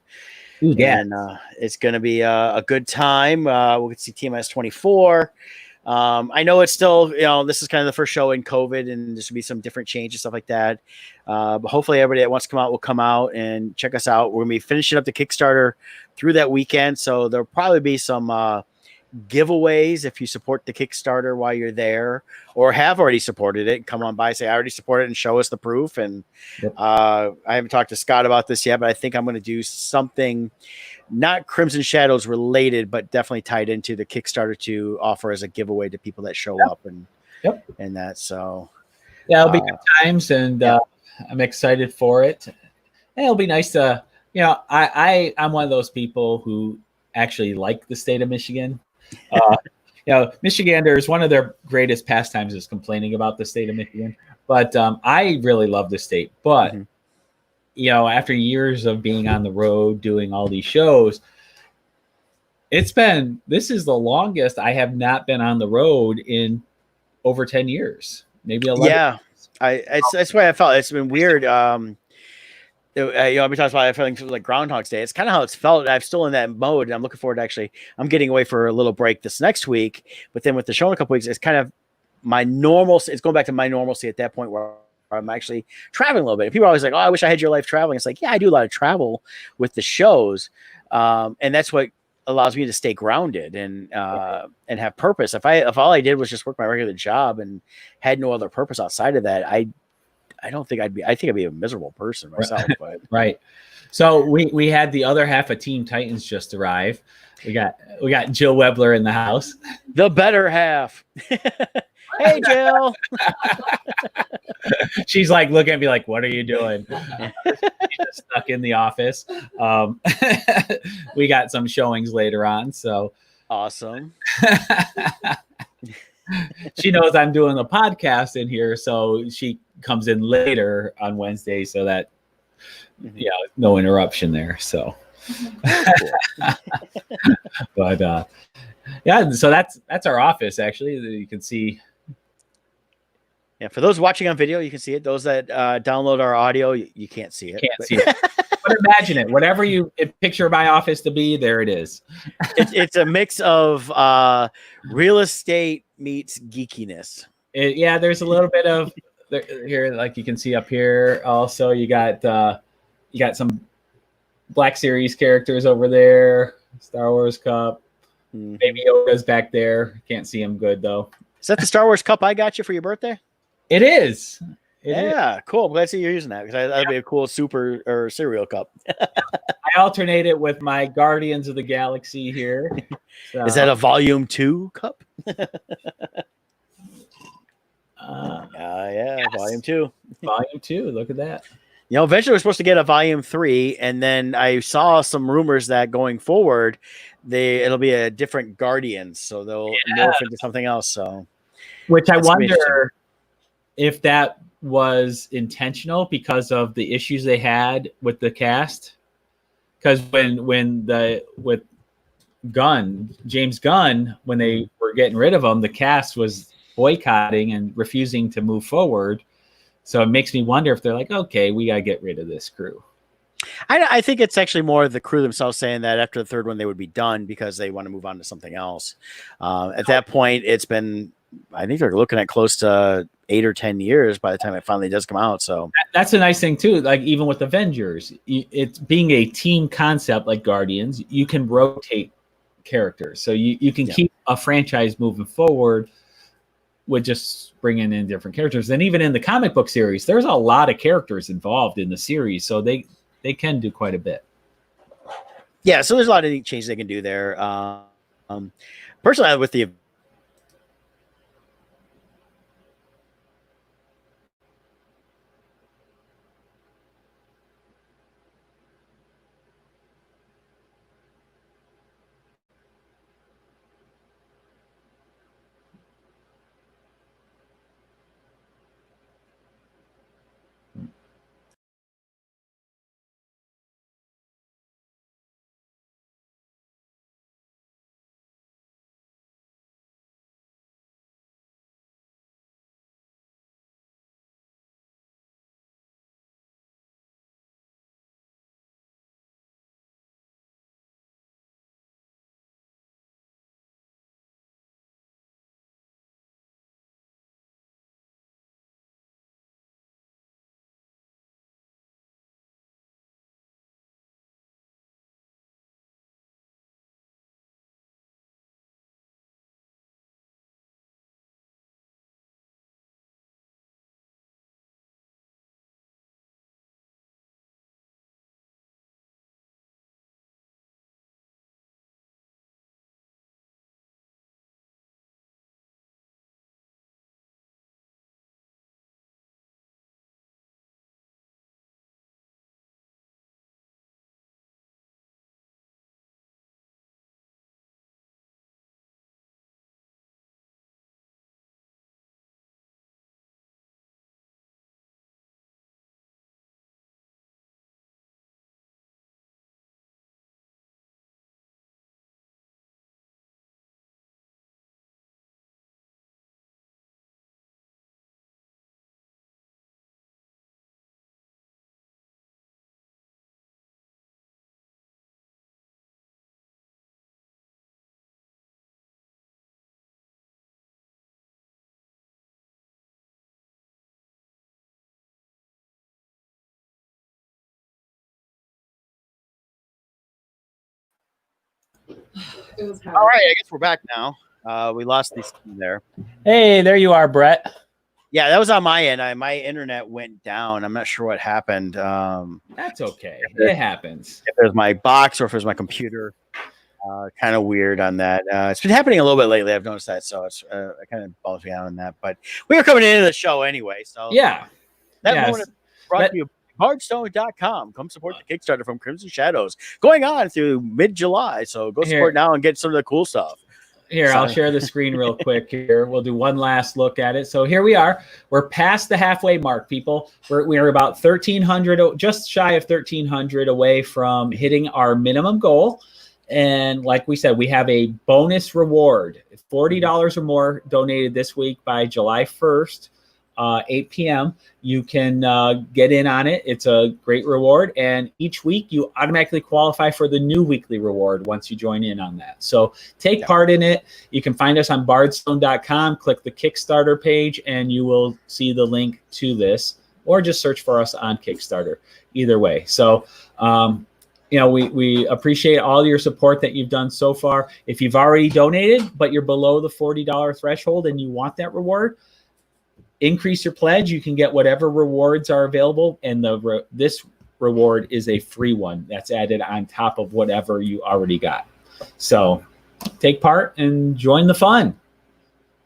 it's going to be a good time. We'll see TMS 24. I know it's still, this is kind of the first show in COVID, and there should be some different changes, stuff like that. But hopefully everybody that wants to come out will come out and check us out. We're going to be finishing up the Kickstarter through that weekend, so there'll probably be some giveaways if you support the Kickstarter while you're there or have already supported it. Come on by, say I already support it, and show us the proof. And I haven't talked to Scott about this yet, but I think I'm going to do something not Crimson Shadows related, but definitely tied into the Kickstarter to offer as a giveaway to people that show up and that. So yeah, it'll be good times, and I'm excited for it. And it'll be nice to, I'm one of those people who actually like the state of Michigan. Michiganders, one of their greatest pastimes is complaining about the state of Michigan. But I really love the state. But, after years of being on the road, doing all these shows, this is the longest I have not been on the road in over 10 years, maybe 11. Yeah, that's why I felt it's been weird. I've been talking about I feeling like Groundhog's Day. It's kind of how it's felt. I'm still in that mode, and I'm looking forward to I'm getting away for a little break this next week. But then with the show in a couple weeks, it's kind of my normal. It's going back to my normalcy at that point where I'm actually traveling a little bit. People are always like, "Oh, I wish I had your life traveling." It's like, yeah, I do a lot of travel with the shows, and that's what allows me to stay grounded and have purpose. If all I did was just work my regular job and had no other purpose outside of that, I don't think I'd be a miserable person myself. But right. So we had the other half of Team Titans just arrive. We got Jill Webler in the house. The better half. Hey, Jill. She's like looking at me like, "What are you doing?" She's just stuck in the office. We got some showings later on, so awesome. She knows I'm doing a podcast in here, so she comes in later on Wednesday so that no interruption there. So but so that's our office actually. You can see. Yeah, for those watching on video, you can see it. Those that download our audio, you can't see it. See it. But imagine it. Whatever you picture my office to be, there it is. It's a mix of real estate meets geekiness. There's a little bit of here, like you can see up here. Also, you got some Black Series characters over there. Star Wars Cup. Maybe Yoda's back there. Can't see him good though. Is that the Star Wars Cup I got you for your birthday? It is. Cool. I'm glad to see you're using that because that'd be a cool super or cereal cup. I alternate it with my Guardians of the Galaxy here. So, is that a Volume 2 cup? Yes. Volume 2. Volume 2. Look at that. Eventually we're supposed to get a Volume 3, and then I saw some rumors that going forward, it'll be a different Guardians, so they'll morph into something else. So, which I wonder if that was intentional because of the issues they had with the cast. Because with James Gunn, when they were getting rid of him, the cast was boycotting and refusing to move forward. So it makes me wonder if they're like, okay, we got to get rid of this crew. I think it's actually more the crew themselves saying that after the third one, they would be done because they want to move on to something else. At that point, I think they're looking at close to 8 or 10 years by the time it finally does come out. So that's a nice thing too. Like even with Avengers, it's being a team concept like Guardians, you can rotate characters. So you can keep a franchise moving forward with just bringing in different characters. And even in the comic book series, there's a lot of characters involved in the series. So they can do quite a bit. Yeah, so there's a lot of neat changes they can do there. Personally, with the all right, I guess we're back now. We lost the screen there. Hey, there you are, Brett. Yeah, that was on my end. My internet went down. I'm not sure what happened. That's okay. It happens. If it was my box or if it was my computer. Kind of weird on that. It's been happening a little bit lately. I've noticed that. So it's it kind of balls me out on that. But we are coming into the show anyway. So yeah. That moment is brought to you by Bardstone.com. Come support the Kickstarter from Crimson Shadows going on through mid-July. So go support now and get some of the cool stuff. Here, I'll share the screen real quick here. We'll do one last look at it. So here we are. We're past the halfway mark, people. We're about 1,300, just shy of 1,300 away from hitting our minimum goal. And like we said, we have a bonus reward, $40 or more donated this week by July 1st, 8 p.m. You can get in on it. It's a great reward. And each week you automatically qualify for the new weekly reward once you join in on that. So take part in it. You can find us on bardstone.com, click the Kickstarter page, and you will see the link to this, or just search for us on Kickstarter. Either way. So, we appreciate all your support that you've done so far. If you've already donated, but you're below the $40 threshold and you want that reward, increase your pledge. You can get whatever rewards are available, and this reward is a free one that's added on top of whatever you already got. So take part and join the fun.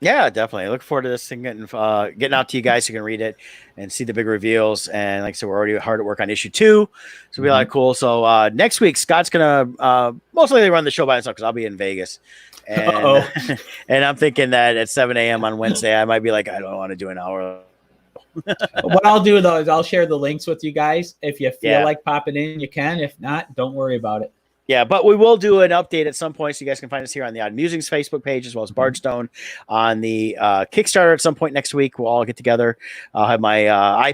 Yeah, definitely. I look forward to this thing getting out to you guys so you can read it and see the big reveals. And like I said, we're already hard at work on issue 2. So it'll be a lot of cool. So next week, Scott's going to most likely run the show by himself because I'll be in Vegas. And, and I'm thinking that at 7 a.m. on Wednesday, I might be like, I don't want to do an hour. What I'll do, though, is I'll share the links with you guys. If you feel like popping in, you can. If not, don't worry about it. Yeah, but we will do an update at some point, so you guys can find us here on the Odd Musings Facebook page as well as Bardstone on the Kickstarter at some point next week. We'll all get together. I'll have my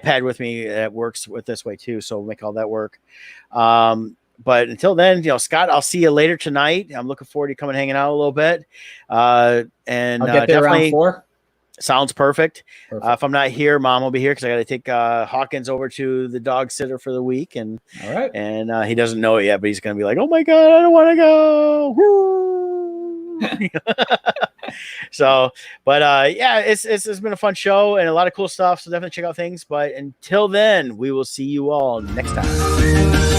iPad with me that works with this way too, so we'll make all that work. But until then, Scott, I'll see you later tonight. I'm looking forward to coming hanging out a little bit. And I'll get there around 4. Sounds perfect. Perfect. If I'm not here, Mom will be here because I got to take Hawkins over to the dog sitter for the week, and All right. he doesn't know it yet, but he's going to be like, "Oh my god, I don't want to go!" Woo! So, but yeah, it's been a fun show and a lot of cool stuff. So definitely check out things. But until then, we will see you all next time.